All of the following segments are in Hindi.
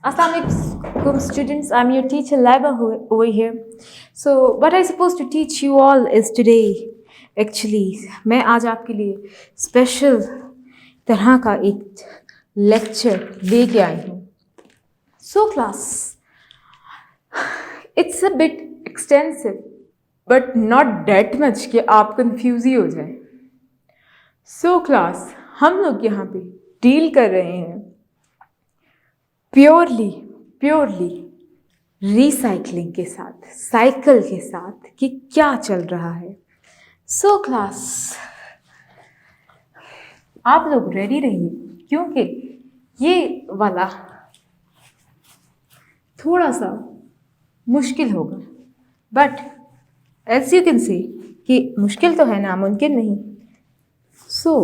Assalamualaikum students, I'm your teacher Laiba over here. So what I supposed to teach you all is today actually मैं आज आपके लिए स्पेशल तरह का एक लेक्चर लेके आई हूँ. So class, it's a bit extensive but not that much कि आप कंफ्यूज ही हो जाए. So class, हम लोग यहाँ पे डील कर रहे हैं प्योरली रिसाइकलिंग के साथ, साइकिल के साथ कि क्या चल रहा है. सो क्लास, आप लोग रेडी रहिए क्योंकि ये वाला थोड़ा सा मुश्किल होगा, but as you can see कि मुश्किल तो है, नामुमकिन नहीं. सो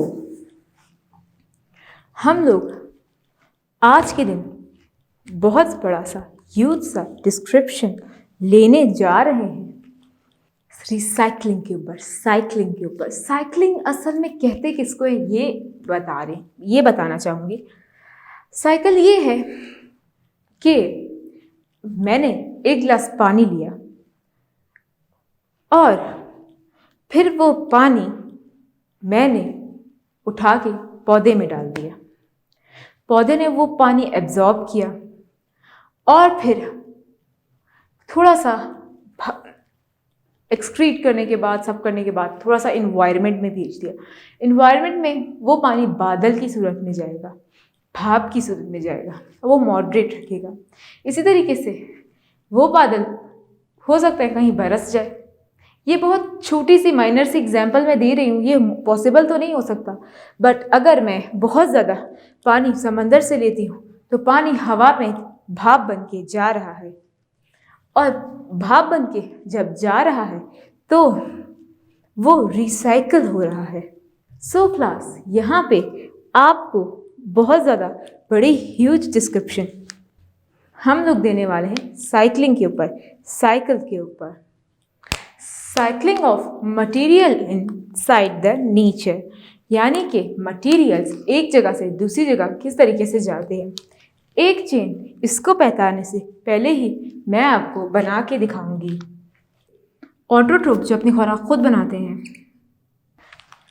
हम लोग आज के दिन बहुत बड़ा सा ह्यूज सा डिस्क्रिप्शन लेने जा रहे हैं रिसाइकलिंग के ऊपर, साइकिलिंग के ऊपर. साइकिलिंग असल में कहते किसको है ये बताना चाहूँगी. साइकिल ये है कि मैंने एक गिलास पानी लिया और फिर वो पानी मैंने उठा के पौधे में डाल दिया. पौधे ने वो पानी एब्जॉर्ब किया और फिर थोड़ा सा एक्सक्रीट करने के बाद, सब करने के बाद थोड़ा सा इन्वायरमेंट में भेज दिया. इन्वायरमेंट में वो पानी बादल की सूरत में जाएगा, भाप की सूरत में जाएगा, वो मॉडरेट रखेगा. इसी तरीके से वो बादल हो सकता है कहीं बरस जाए. ये बहुत छोटी सी माइनर सी एग्जांपल मैं दे रही हूँ, ये पॉसिबल तो नहीं हो सकता, बट अगर मैं बहुत ज़्यादा पानी समंदर से लेती हूँ तो पानी हवा में भाप बन के जा रहा है, और भाप बन के जब जा रहा है तो वो रिसाइकल हो रहा है. सो क्लास, यहाँ पे आपको बहुत ज़्यादा बड़ी ह्यूज डिस्क्रिप्शन हम लोग देने वाले हैं साइकिलिंग के ऊपर, साइकिल के ऊपर. Cycling of material inside the nature, यानी कि मटेरियल्स एक जगह से दूसरी जगह किस तरीके से जाते हैं. एक चेन, इसको पहचानने से पहले ही मैं आपको बना के दिखाऊंगी. ऑटोट्रोफ जो अपनी खुराक खुद बनाते हैं,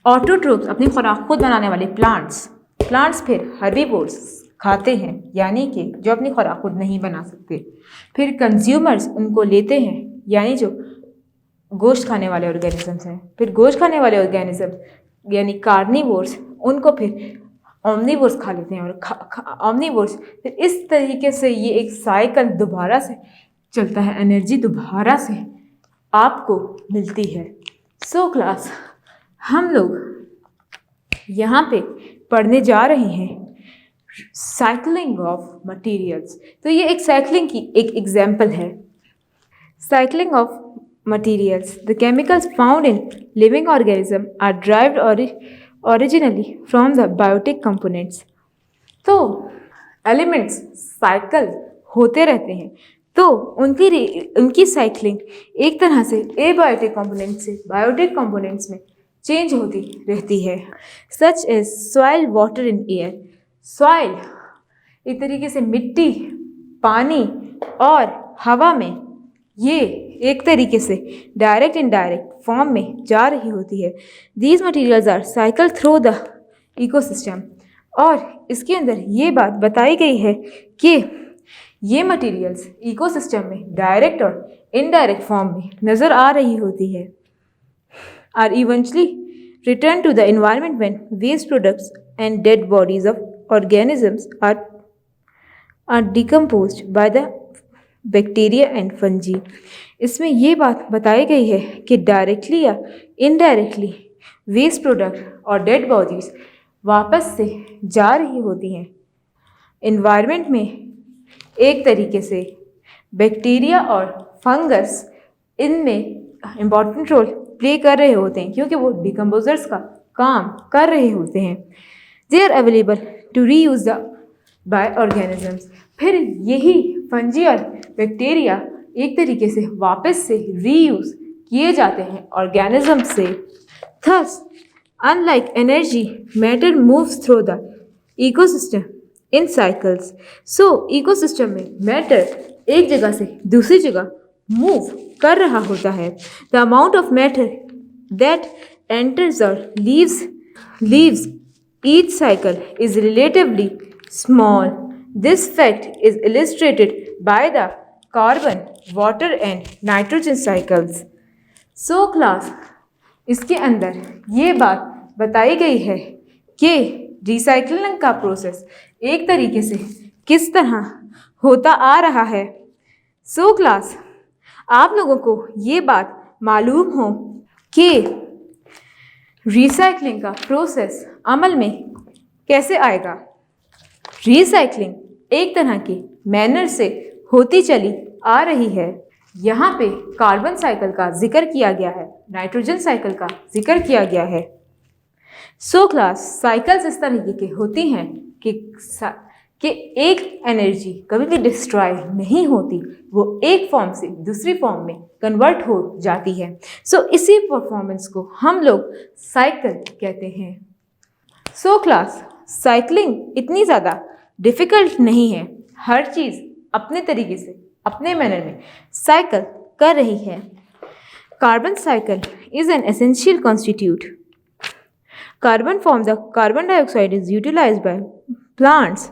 ऑटोट्रोफ अपनी खुराक खुद बनाने वाले प्लांट्स फिर हर्बीवोर्स खाते हैं, यानी कि जो अपनी खुराक खुद नहीं बना सकते. फिर कंज्यूमर्स उनको लेते हैं, यानी जो गोश्त खाने वाले ऑर्गेनिजम्स हैं. फिर गोश्त खाने वाले ऑर्गेनिज्म यानी कार्निवोर्स उनको फिर ओमनिवोर्स खा लेते हैं, और ओमनिवोर्स फिर इस तरीके से ये एक साइकिल दोबारा से चलता है, एनर्जी दोबारा से आपको मिलती है. सो क्लास, हम लोग यहाँ पे पढ़ने जा रहे हैं साइकिलिंग ऑफ मटेरियल्स. तो ये एक साइकिलिंग की एक एग्जाम्पल है. Cycling of materials. The chemicals found in living organisms are derived originally from the biotic components. तो एलिमेंट्स साइकिल होते रहते हैं, तो उनकी साइकिलिंग एक तरह से एबायोटिक कंपोनेंट से बायोटिक कंपोनेंट्स में चेंज होती रहती है. Such as soil, water and air. Soil एक तरीके से मिट्टी, पानी और हवा में ये एक तरीके से डायरेक्ट इनडायरेक्ट फॉर्म में जा रही होती है. These materials are cycle through the ecosystem. और इसके अंदर ये बात बताई गई है कि ये मटीरियल्स इकोसिस्टम में डायरेक्ट और इनडायरेक्ट फॉर्म में नज़र आ रही होती है. Are eventually return to the environment when waste products and dead bodies of organisms are decomposed by the bacteria and fungi. इसमें ये बात बताई गई है कि डायरेक्टली या इनडायरेक्टली वेस्ट प्रोडक्ट और डेड बॉडीज वापस से जा रही होती हैं एनवायरनमेंट में. एक तरीके से बैक्टीरिया और फंगस इनमें इम्पॉर्टेंट रोल प्ले कर रहे होते हैं, क्योंकि वो डिकम्पोजर्स का काम कर रहे होते हैं. They are available to reuse the by organisms. फिर यही फंजी और बैक्टीरिया एक तरीके से वापस से रीयूज किए जाते हैं ऑर्गेनिज्म से. Thus unlike energy, matter moves through the ecosystem in cycles. So ecosystem में मैटर एक जगह से दूसरी जगह मूव कर रहा होता है। The amount of matter that enters or leaves each cycle is relatively small. This fact is illustrated by the carbon, water and nitrogen cycles. So class, इसके अंदर ये बात बताई गई है कि रिसाइकलिंग का प्रोसेस एक तरीके से किस तरह होता आ रहा है। सो क्लास, आप लोगों को ये बात मालूम हो कि रिसाइकलिंग का प्रोसेस अमल में कैसे आएगा। रिसाइकलिंग एक तरह की मैनर से होती चली आ रही है। यहाँ पे कार्बन साइकिल का जिक्र किया गया है, नाइट्रोजन साइकिल का जिक्र किया गया है। सो क्लास, साइकिल्स इस तरीके की होती हैं कि एक एनर्जी कभी भी डिस्ट्रॉय नहीं होती, वो एक फॉर्म से दूसरी फॉर्म में कन्वर्ट हो जाती है। सो इसी परफॉर्मेंस को हम लोग साइकिल कहते हैं। सो क्लास, साइकिलिंग इतनी ज़्यादा डिफ़िकल्ट नहीं है। हर चीज़ अपने तरीके से अपने मैनर में साइकिल कर रही है। Carbon cycle is an essential constitute. Carbon from the carbon dioxide is utilized by plants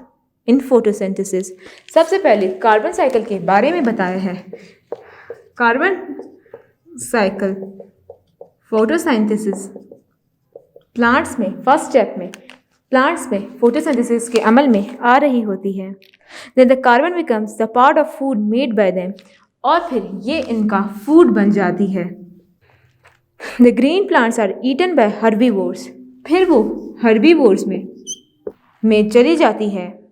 in photosynthesis. सबसे पहले कार्बन साइकिल के बारे में बताया है। कार्बन साइकिल फोटोसिंथेसिस प्लांट्स में फर्स्ट स्टेप में प्लांट्स में फोटोसिंथेसिस के अमल में आ रही होती है। Then the carbon becomes the part of food made by them, और फिर ये इनका फूड बन जाती है। The green plants are eaten by herbivores, फिर वो हर्बीवोर्स में चली जाती है।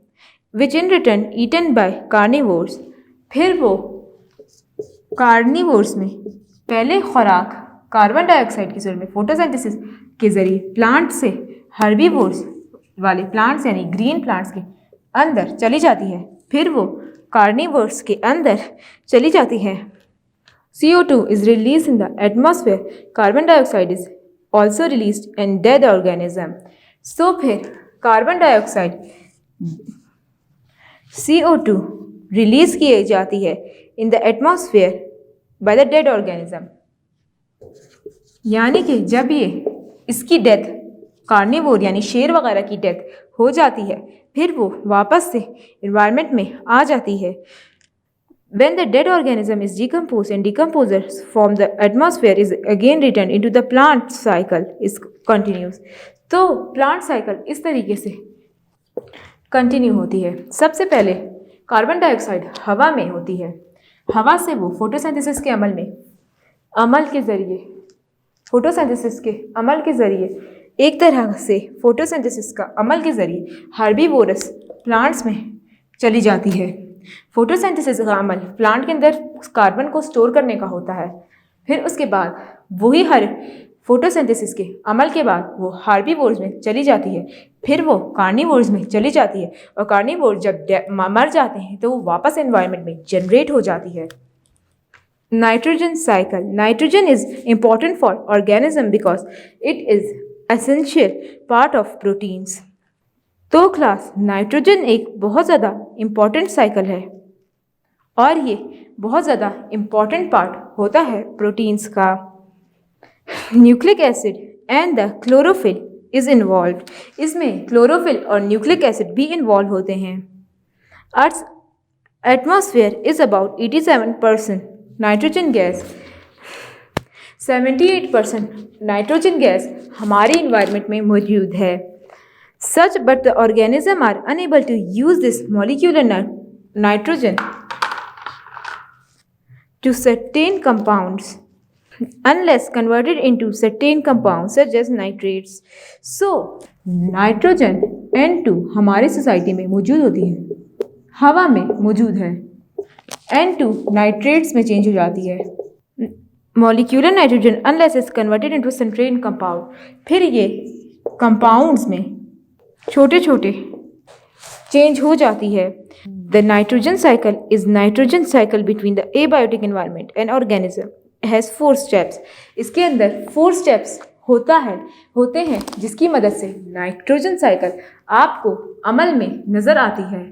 Which in return eaten by carnivores, फिर वो कार्निवोर्स में पहले खुराक कार्बन डाइऑक्साइड की सूरत में फोटोसिंथेसिस के ज़रिए प्लांट से हर्बीवोर्स वाले प्लांट्स यानी ग्रीन प्लांट्स के अंदर चली जाती है, फिर वो कार्निवोर्स के अंदर चली जाती है। CO2 is released in the atmosphere. Carbon dioxide is also released in dead organism. So फिर कार्बन डाइऑक्साइड CO2 रिलीज की जाती है in the atmosphere by the dead organism, यानी कि जब ये इसकी डेथ कार्निवोर यानी शेर वगैरह की डेथ हो जाती है, फिर वो वापस से इन्वायरमेंट में आ जाती है। When the dead organism is decomposed and decomposes from the atmosphere is again returned into the plant cycle is continues. तो प्लांट साइकिल इस तरीके से कंटिन्यू होती है। सबसे पहले कार्बन डाइऑक्साइड हवा में होती है। हवा से वो फोटोसिंथेसिस के अमल के ज़रिए एक तरह से फोटोसिंथेसिस का अमल के ज़रिए हर्बीवोरस प्लांट्स में चली जाती है। फोटोसिंथेसिस का अमल प्लांट के अंदर कार्बन को स्टोर करने का होता है। फिर उसके बाद वही फोटोसिंथेसिस के अमल के बाद वो हार्बीवोर्स में चली जाती है, फिर वो कार्निवोर्स में चली जाती है, और कार्निवोर जब मर जाते हैं तो वो वापस एनवायरनमेंट में जनरेट हो जाती है। Nitrogen cycle. Nitrogen is important for organism because it is essential part of proteins. तो क्लास, नाइट्रोजन एक बहुत ज़्यादा इम्पॉर्टेंट साइकिल है और ये बहुत ज़्यादा इम्पॉर्टेंट पार्ट होता है प्रोटीन्स का। Nucleic acid and the chlorophyll is involve. इसमें क्लोरोफिल और न्यूक्लिक एसिड भी इन्वॉल्व होते हैं। Earth atmosphere is about 87% nitrogen gas. 78% nitrogen gas हमारे इन्वायरमेंट में मौजूद है। Such, but the organism are unable to use this molecular nitrogen to certain compounds unless converted into certain compounds such as nitrates. So, nitrogen N2 हमारी सोसाइटी में मौजूद होती है, हवा में मौजूद है। N2 नाइट्रेट्स में चेंज हो जाती है। Molecular nitrogen unless is converted into certain compound, फिर ये कंपाउंड्स में छोटे छोटे चेंज हो जाती है। The nitrogen cycle is nitrogen cycle between the abiotic environment and organism has 4 steps. इसके अंदर 4 स्टेप्स होते हैं जिसकी मदद से नाइट्रोजन साइकिल आपको अमल में नजर आती है।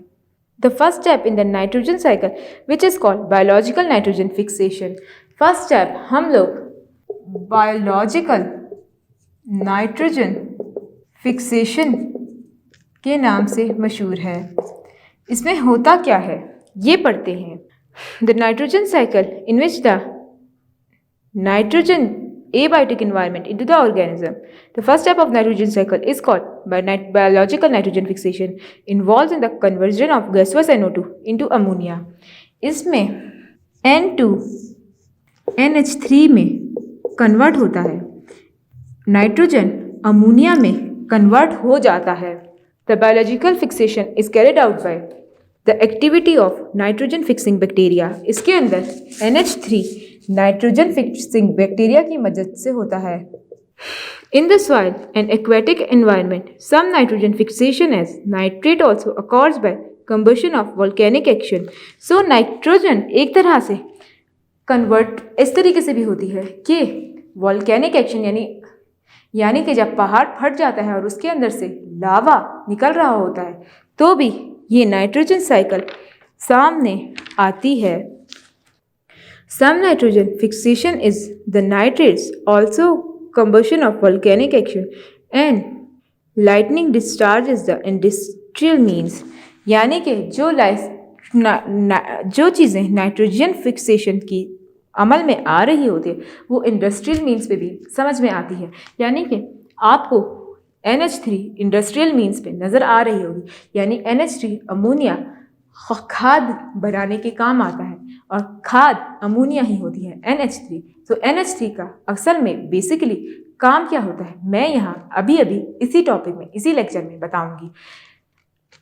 The first step in the nitrogen cycle which is called biological nitrogen fixation. First step हम लोग बायोलॉजिकल नाइट्रोजन फिक्सेशन के नाम से मशहूर है। इसमें होता क्या है ये पढ़ते हैं। The nitrogen cycle in which the nitrogen abiotic environment into the organism. The first step of nitrogen cycle is called biological nitrogen fixation, involves in the conversion of gaseous NO2 into ammonia. इसमें N2 NH3 में कन्वर्ट होता है, नाइट्रोजन अमोनिया में कन्वर्ट हो जाता है। The biological fixation is carried out by the activity of nitrogen fixing bacteria. इसके अंदर NH3 नाइट्रोजन फिक्सिंग बैक्टीरिया की मदद से होता है। In the soil and aquatic environment some nitrogen fixation as nitrate also occurs by combustion of volcanic action. So nitrogen एक तरह से कन्वर्ट इस तरीके से भी होती है कि वोल्केनिक एक्शन यानी कि जब पहाड़ फट जाता है और उसके अंदर से लावा निकल रहा होता है तो भी ये नाइट्रोजन साइकिल सामने आती है। Some nitrogen fixation is the nitrates, also combustion of volcanic action and lightning discharge is the industrial means। यानी कि जो चीज़ें नाइट्रोजन फिक्सेशन की अमल में आ रही होती है वो इंडस्ट्रियल मीन्स पे भी समझ में आती है। यानी कि आपको NH3 इंडस्ट्रियल मीन्स पे नज़र आ रही होगी, यानी NH3 अमोनिया खाद बनाने के काम आता है और खाद अमोनिया ही होती है NH3। तो NH3 का असल में बेसिकली काम क्या होता है मैं यहाँ अभी इसी टॉपिक में इसी लेक्चर में बताऊंगी।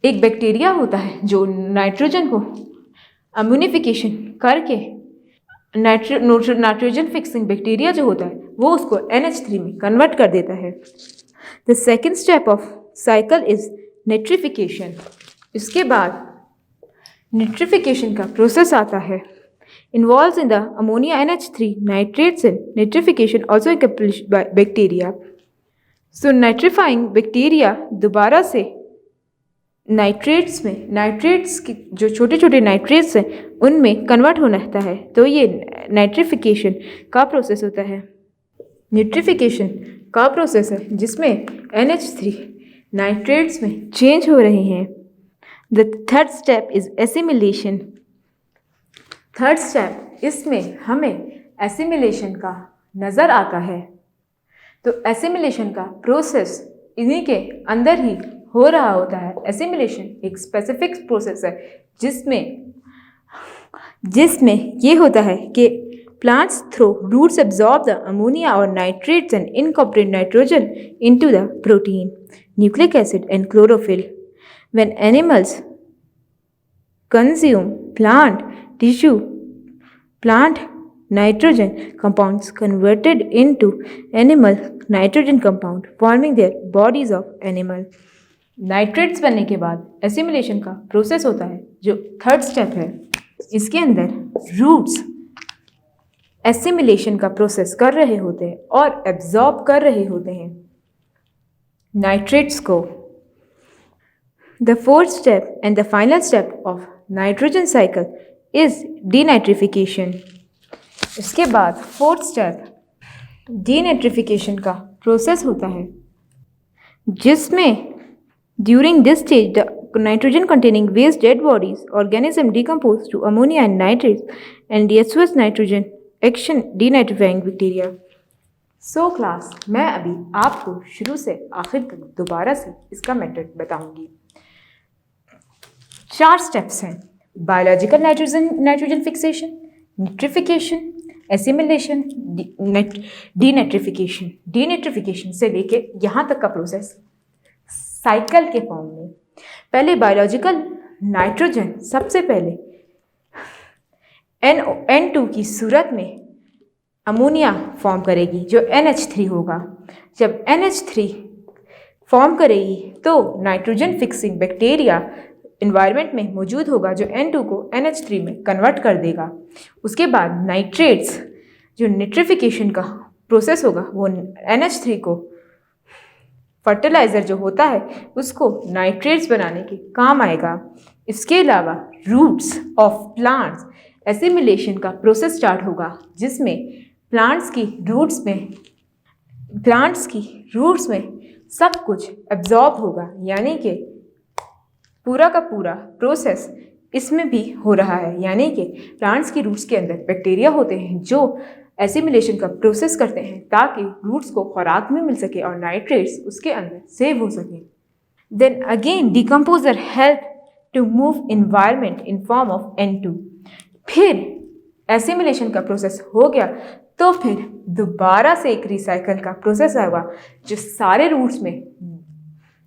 एक बैक्टीरिया होता है जो नाइट्रोजन को अम्यूनिफिकेशन करके नाइट्रोजन फिक्सिंग बैक्टीरिया जो होता है वो उसको NH3 में कन्वर्ट कर देता है। The second step of cycle is nitrification. इसके बाद नाइट्रिफिकेशन का प्रोसेस आता है, involves in the ammonia NH3 nitrates and nitrification also accomplished by bacteria. So nitrifying bacteria दोबारा से नाइट्रेट्स की जो छोटे छोटे नाइट्रेट्स हैं उनमें कन्वर्ट होना होता है, तो ये नाइट्रिफिकेशन का प्रोसेस होता है। नाइट्रिफिकेशन का प्रोसेस है जिसमें NH3 नाइट्रेट्स में चेंज हो रहे हैं। The third step is assimilation. Third step इसमें हमें एसिमिलेशन का नज़र आता है। तो एसिमिलेशन का प्रोसेस इन्हीं के अंदर ही हो रहा होता है। एसिमिलेशन एक स्पेसिफिक प्रोसेस है जिसमें ये होता है कि plants through roots absorb the ammonia और nitrates and incorporate nitrogen into the protein, nucleic acid and chlorophyll. When animals consume plant tissue, plant nitrogen compounds converted into animal nitrogen compound, forming their bodies of animal. Nitrates बनने के बाद एसिमिलेशन का प्रोसेस होता है जो थर्ड स्टेप है। इसके अंदर रूट्स एसिमिलेशन का प्रोसेस कर रहे होते हैं और एब्जॉर्ब कर रहे होते हैं नाइट्रेट्स को। The fourth step and the final step of nitrogen cycle is denitrification. इसके बाद फोर्थ स्टेप डीनाइट्रिफिकेशन का प्रोसेस होता है जिसमें during this stage the nitrogen containing waste dead bodies organism decompose to ammonia and nitrates and gaseous nitrogen action denitrifying bacteria. So class मैं अभी आपको शुरू से आखिर तक दोबारा से इसका मेथड बताऊंगी। 4 स्टेप्स हैं: biological nitrogen fixation, nitrification, assimilation, denitrification. Denitrification से लेके यहाँ तक का प्रोसेस साइकिल के फॉर्म में। पहले बायोलॉजिकल नाइट्रोजन सबसे पहले N2 की सूरत में अमोनिया फॉर्म करेगी जो NH3 होगा। जब NH3 फॉर्म करेगी तो नाइट्रोजन फिक्सिंग बैक्टीरिया इन्वायरमेंट में मौजूद होगा जो N2 को NH3 में कन्वर्ट कर देगा। उसके बाद नाइट्रेट्स जो नाइट्रिफिकेशन का प्रोसेस होगा वो NH3 को फर्टिलाइज़र जो होता है उसको नाइट्रेट्स बनाने के काम आएगा। इसके अलावा रूट्स ऑफ प्लांट्स एसिमिलेशन का प्रोसेस स्टार्ट होगा, जिसमें प्लांट्स की रूट्स में सब कुछ एब्जॉर्ब होगा, यानी कि पूरा का पूरा प्रोसेस इसमें भी हो रहा है। यानी कि प्लांट्स की रूट्स के अंदर बैक्टीरिया होते हैं जो एसिमिलेशन का प्रोसेस करते हैं ताकि रूट्स को खुराक में मिल सके और नाइट्रेट्स उसके अंदर सेव हो सके। Then again decomposer help to move environment in form of N2। फिर एसिमिलेशन का प्रोसेस हो गया तो फिर दोबारा से एक रिसाइकल का प्रोसेस आएगा, जो सारे रूट्स में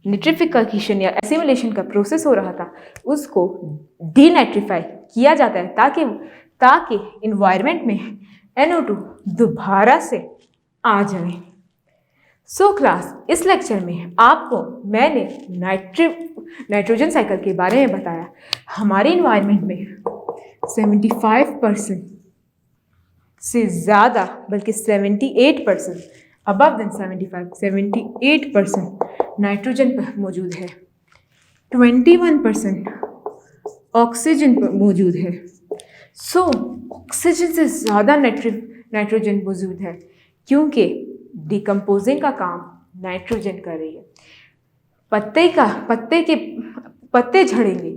नाइट्रिफिकेशन या एसिमिलेशन का प्रोसेस हो रहा था उसको डीनाइट्रिफाई किया जाता है ताकि इन्वायरमेंट में NO2 दोबारा से आ जाए। सो क्लास, इस लेक्चर में आपको मैंने नाइट्रोजन साइकिल के बारे में बताया। हमारे इन्वायरमेंट में 75% से ज़्यादा, बल्कि 78%, अबव देन 78% नाइट्रोजन पर मौजूद है, 21% ऑक्सीजन पर मौजूद है। सो ऑक्सीजन से ज़्यादा नाइट्रोजन मौजूद है क्योंकि डिकम्पोजिंग का काम नाइट्रोजन कर रही है। पत्ते झड़ेंगे,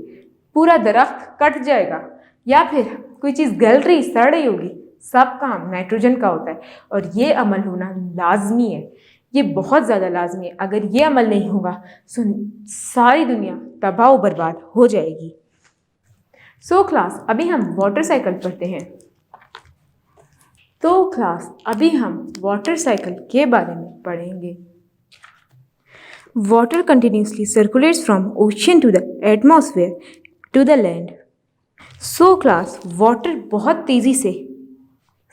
पूरा दरख्त कट जाएगा, या फिर कोई चीज़ गल रही सड़ रही होगी, सब काम नाइट्रोजन का होता है और ये अमल होना लाजमी है। ये बहुत ज़्यादा लाजमी है। अगर ये अमल नहीं होगा तो सारी दुनिया तबाह बर्बाद हो जाएगी। सो क्लास, अभी हम वाटर साइकिल पढ़ते हैं। तो क्लास, अभी हम वाटर साइकिल के बारे में पढ़ेंगे। Water continuously circulates from ocean to the atmosphere to the land. So class, water बहुत तेज़ी से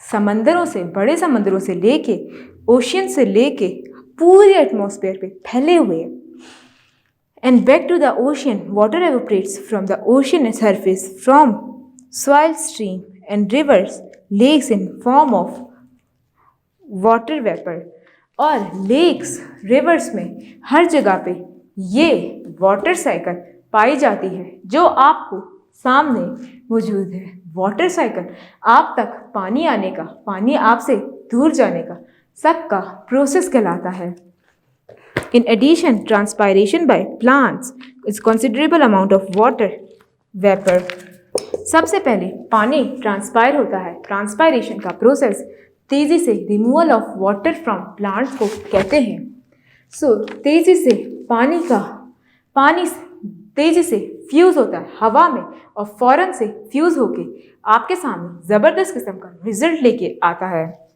बड़े समंदरों से लेके, ओशियन से लेके पूरे एटमॉस्फेयर पे फैले हुए हैं। And back to the ocean, water evaporates from the ocean surface from soil, stream and rivers, lakes in form of water vapor। और lakes, rivers में हर जगह पे ये वाटर साइकिल पाई जाती है जो आपको सामने मौजूद है। वाटर साइकिल आप तक पानी आने का, पानी आपसे दूर जाने का सबका प्रोसेस कहलाता है। In addition, transpiration by plants is considerable amount of water vapor। सबसे पहले पानी ट्रांसपायर होता है। ट्रांसपायरेशन का प्रोसेस तेज़ी से removal of water from plants को कहते हैं। सो तेज़ी से पानी तेज़ी से फ्यूज़ होता है हवा में और फ़ौरन से फ्यूज़ होके आपके सामने ज़बरदस्त किस्म का रिजल्ट लेके आता है।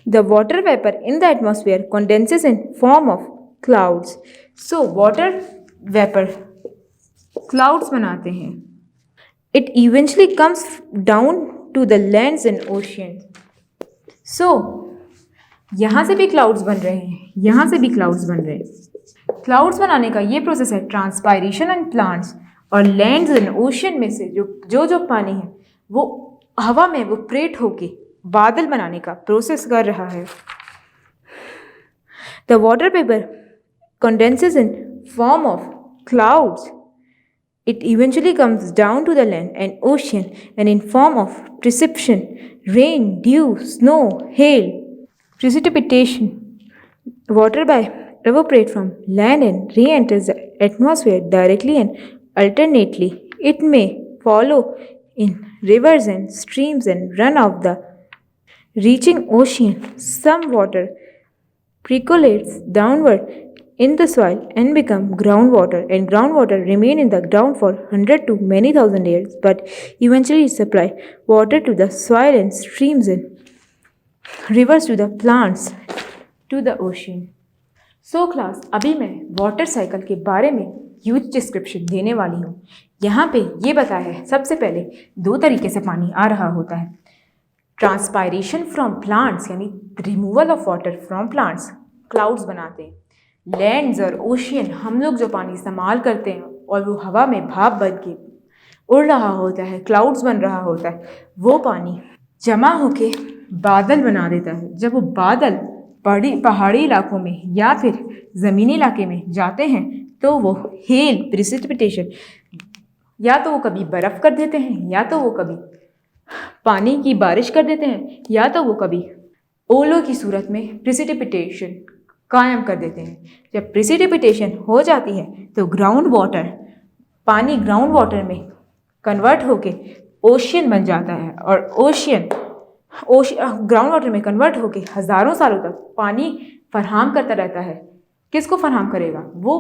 The water vapor in the atmosphere condenses in form of clouds। So water vapor clouds बनाते हैं। It eventually comes down to the lands and oceans। So यहाँ से भी clouds बन रहे हैं, यहाँ से भी clouds बन रहे हैं। Clouds बनाने का ये प्रोसेस है ट्रांसपायरेशन एंड प्लांट्स और लैंड्स एंड ओशन में से जो पानी है वो हवा में इवेपोरेट होके बादल बनाने का प्रोसेस कर रहा है। The water vapor condenses in form of clouds। It eventually comes down to the land and ocean and in form of precipitation, rain, dew, snow, hail, precipitation। Water by evaporate from land and re-enters the atmosphere directly and alternately. It may follow in rivers and streams and run off the reaching ocean. Some water percolates downward in the soil and become groundwater, and groundwater remain in the ground for 100 to many thousand years, but eventually supply water to the soil and streams and rivers to the plants to the ocean। So class, अभी मैं वाटर साइकिल के बारे में ह्यूज डिस्क्रिप्शन देने वाली हूँ। यहाँ पे ये बताया है सबसे पहले 2 तरीके से पानी आ रहा होता है। ट्रांसपायरेशन फ्रॉम प्लांट्स यानी removal of water from plants, clouds बनाते हैं। लैंड्स और ओशियन, हम लोग जो पानी इस्तेमाल करते हैं और वो हवा में भाप बन के उड़ रहा होता है, क्लाउड्स बन रहा होता है, वो पानी जमा होके बादल बना देता है। जब वो बादल पहाड़ी इलाकों में या फिर ज़मीनी इलाके में जाते हैं तो वो हेल प्रिसिपिटेशन, या तो वो कभी बर्फ़ कर देते हैं, या तो वो कभी पानी की बारिश कर देते हैं, या तो वो कभी ओलों की सूरत में प्रिसिपिटेशन कायम कर देते हैं। जब प्रिसिपिटेशन हो जाती है तो पानी ग्राउंड वाटर में कन्वर्ट होके ओशियन बन जाता है, और ओशियन ग्राउंड वाटर में कन्वर्ट होके हज़ारों सालों तक पानी फराहम करता रहता है। किसको फराहम करेगा? वो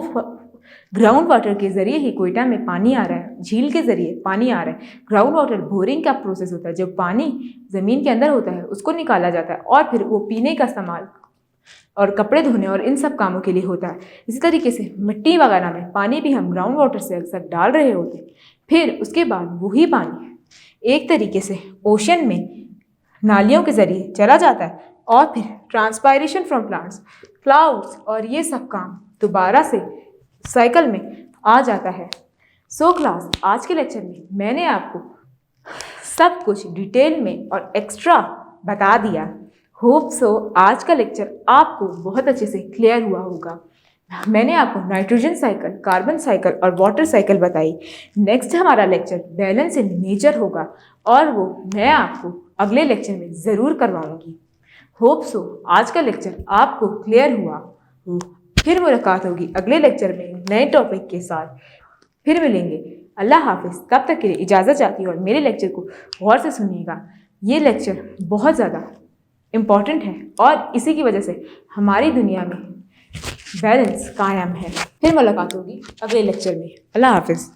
ग्राउंड वाटर के ज़रिए ही कोयटा में पानी आ रहा है, झील के ज़रिए पानी आ रहा है। ग्राउंड वाटर बोरिंग का प्रोसेस होता है, जब पानी ज़मीन के अंदर होता है उसको निकाला जाता है और फिर वो पीने का इस्तेमाल और कपड़े धोने और इन सब कामों के लिए होता है। इसी तरीके से मिट्टी वगैरह में पानी भी हम ग्राउंड वाटर से अक्सर डाल रहे होते हैं। फिर उसके बाद वही पानी एक तरीके से ओशन में नालियों के ज़रिए चला जाता है और फिर ट्रांसपायरेशन फ्रॉम प्लांट्स, क्लाउड्स और ये सब काम दोबारा से साइकिल में आ जाता है। सो क्लास, आज के लेक्चर में मैंने आपको सब कुछ डिटेल में और एक्स्ट्रा बता दिया। होप सो आज का लेक्चर आपको बहुत अच्छे से क्लियर हुआ होगा। मैंने आपको नाइट्रोजन साइकिल, कार्बन साइकिल और वाटर साइकिल बताई। नेक्स्ट हमारा लेक्चर बैलेंस इन नेचर होगा और वो मैं आपको अगले लेक्चर में ज़रूर करवाऊंगी। होप सो आज का लेक्चर आपको क्लियर हुआ। फिर मुलाकात होगी अगले लेक्चर में नए टॉपिक के साथ। फिर मिलेंगे। अल्लाह हाफिज़। तब तक के लिए इजाज़त चाहती हूँ और मेरे लेक्चर को गौर से सुनिएगा। ये लेक्चर बहुत ज़्यादा इम्पॉर्टेंट है और इसी की वजह से हमारी दुनिया में बैलेंस कायम है। फिर मुलाकात होगी अगले लेक्चर में। अल्लाह हाफिज़।